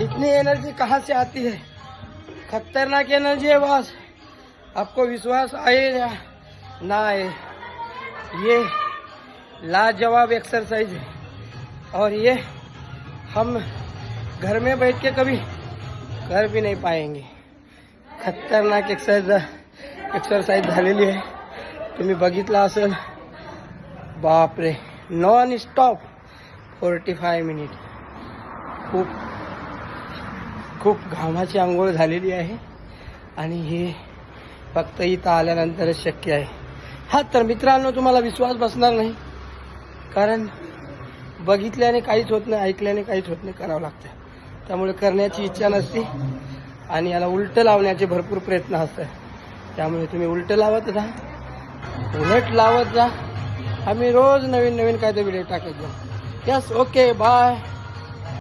इतनी एनर्जी कहाँ से आती है? खतरनाक एनर्जी है बॉस। आपको विश्वास आए या ना आए, ये लाजवाब एक्सरसाइज है और ये हम घर में बैठ के कभी कर भी नहीं पाएंगे। खतरनाक एक्सरसाइज झालेली आहे, तुम्ही बघितला असेल। बापरे, नॉन स्टॉप 45 मिनिट। खूप घामाची आंघोळ झालेली आहे आणि हे फक्त इथं आल्यानंतरच शक्य आहे। हा तर मित्रांनो, तुम्हाला विश्वास बसणार नाही, कारण बघितल्याने काहीच होत नाही, ऐकल्याने काहीच होत नाही, करावं लागतं। त्यामुळे करण्याची इच्छा नसते आणि याला उलटं लावण्याचे भरपूर प्रयत्न असतात। त्यामुळे तुम्ही उलटं लावत राहा, उलट लावत जा। आम्ही रोज नवीन नवीन काहीतरी व्हिडिओ टाकत जाऊ। Yes, okay, bye.